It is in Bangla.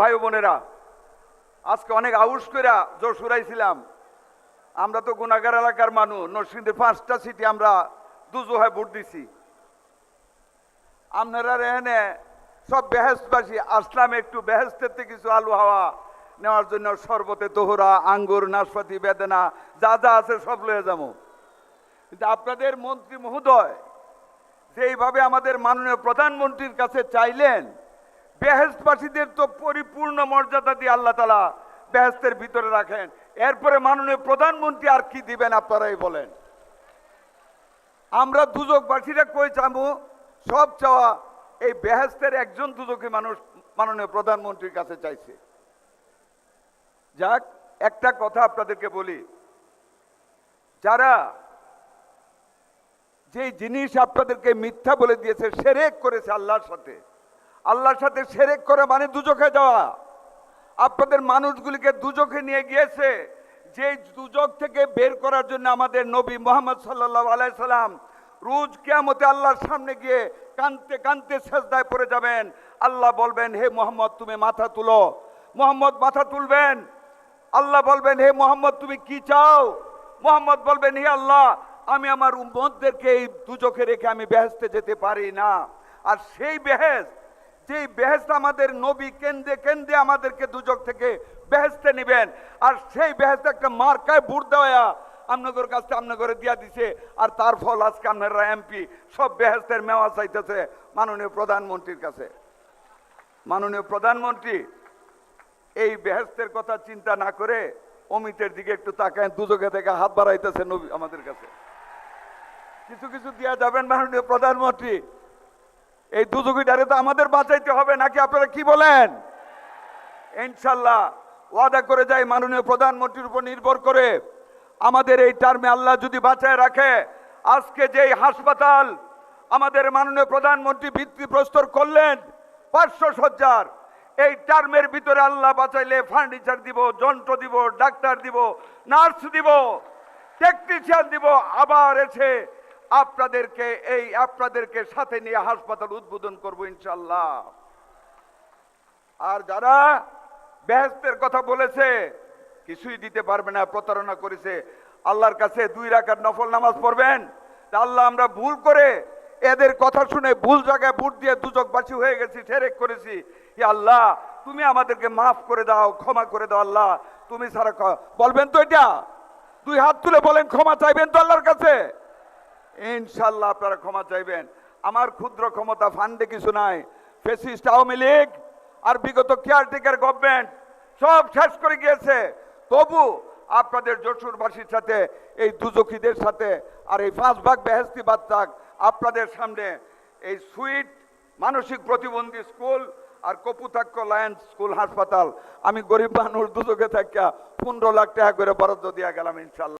ভাই বোনেরা, আজকে অনেক আউস করে যশোরাইছিলাম। আমরা তো গুনাগার এলাকার মানুষ, নরসিংদীর 5টা সিটি আমরা দুজোহায় ভোট দিছি। আপনারা এখানে সব বেহেশতবাসী আসলাম একটু বেহেশতের থেকে কিছু আলু হাওয়া নেওয়ার জন্য, শরবতে তোহরা, আঙ্গুর, নাশপাতি, বেদানা যা যা আছে সব লয়ে যাবো। কিন্তু আপনাদের মন্ত্রী মহোদয় যেইভাবে আমাদের মাননীয় প্রধানমন্ত্রীর কাছে চাইলেন, বেহেশতবাসীদের তো পরিপূর্ণ মর্যাদা দিয়ে আল্লাহ তাআলা বেহেশতের ভিতরে রাখেন, এরপরে মাননীয় প্রধানমন্ত্রী আর কি দিবেন আপনারাই বলেন। আমরা দুজকবাসীরা কই চাবো, সব চাওয়া এই বেহেশতের একজন দুজকি মানুষ মাননীয় প্রধানমন্ত্রীর কাছে চাইছে। যাক, একটা কথা আপনাদেরকে বলি, যারা যে জিনিস আপনাদেরকে মিথ্যা বলে দিয়েছে, শিরক করেছে আল্লাহর সাথে শিরক করে মানে দুজকে যাওয়া। আপনাদের মানুষগুলিকে দুজকে নিয়ে গিয়েছে, যে দুজক থেকে বের করার জন্য আমাদের নবী মুহাম্মদ সাল্লাল্লাহু আলাইহি সাল্লাম রোজ কিয়ামতে আল্লাহর সামনে গিয়ে কাঁদতে কাঁদতে সেজদায় পড়ে যাবেন। আল্লাহ বলবেন, হে মুহাম্মদ তুমি মাথা তুলো। মুহাম্মদ মাথা তুলবেন, আল্লাহ বলবেন, হে মুহাম্মদ তুমি কি চাও? মুহাম্মদ বলবেন, হে আল্লাহ আমি আমার উম্মতদেরকে এই দুজকে রেখে আমি বেহেশতে যেতে পারি না। আর সেই বেহেশত, যেই বেহেশত আমাদের নবী কেন্দ্রে কেন্দ্রে আমাদেরকে দুজক থেকে বেহেশতে নেবেন, আর সেই বেহেশত একটা মার্কায় ভোট দেওয়া আপনাদের কাছে আপনাদের দিয়া দিছে, আর তার ফল আজকে আপনারা এমপি সব বেহেশতের মেওয়া চাইতেছে মাননীয় প্রধানমন্ত্রীর কাছে। মাননীয় প্রধানমন্ত্রী এই বেহেশতের কথা চিন্তা না করে অমিতের দিকে একটু তাকায়, দুজকে থেকে হাত বাড়াইতেছে নবী আমাদের কাছে। কিছু কিছু দিয়া যাবেন মাননীয় প্রধানমন্ত্রী, এই দুজকিটারে তো আমাদের বাঁচাইতে হবে নাকি, আপনারা কি বলেন? ইনশাল্লাহ ওয়াদা করে যাই, মাননীয় প্রধানমন্ত্রীর উপর নির্ভর করে আমাদের এই টার্মে আল্লাহ যদি বাঁচায় রাখে, আজকে যেই হাসপাতাল আমাদের মাননীয় প্রধানমন্ত্রী ভিত্তিপ্রস্তর করলেন 500 শয্যার, এই টার্মের ভিতরে আল্লাহ বাঁচাইলে ফার্নিচার দিব, যন্ত্র দিব, ডাক্তার দিব, নার্স দিব, টেকনিশিয়ান দিব, আবার এসে আপনাদেরকে সাথে নিয়ে হাসপাতাল উদ্বোধন করব ইনশাল্লাহ। আর যারা বেহেশতের কথা বলেছে কিছুই দিতে পারবে না, প্রতারণা করেছে, আল্লাহর কাছে 2 রাকাত নফল নামাজ পড়বেন। আল্লাহ আমরা ভুল করে এদের কথা শুনে ভুল জায়গায় ভোট দিয়ে দুজকবাসী হয়ে গেছি, শিরক করেছি। হে আল্লাহ তুমি আমাদেরকে মাফ করে দাও, ক্ষমা করে দাও। আল্লাহ তুমি ছাড়া বলবেন তো, এটা 2 হাত তুলে বলেন, ক্ষমা চাইবেন তো আল্লাহর কাছে? ইনশাল্লাহ আপনারা ক্ষমা চাইবেন। আমার ক্ষুদ্র ক্ষমতা ফান্ডে কিছু নাই। ফ্যাসিস্ট আওয়ামী লীগ আর বিগত কেয়ারটেকার গভর্নমেন্ট সব শেষ করে গিয়েছে, তবু আপনাদের যশোরবাসীর সাথে, এই দুজকিদের সাথে, আর এই 5 ভাগ বেহেশতি বাদ থাক, আপনাদের সামনে এই সুইট মানসিক প্রতিবন্ধী স্কুল আর কপুতাক্ষ লায়ন্স স্কুল হাসপাতাল আমি গরিব মানুষ দুজকে থাকা 15 লাখ টাকা করে বরাদ্দ দিয়া গেলাম ইনশাল্লাহ।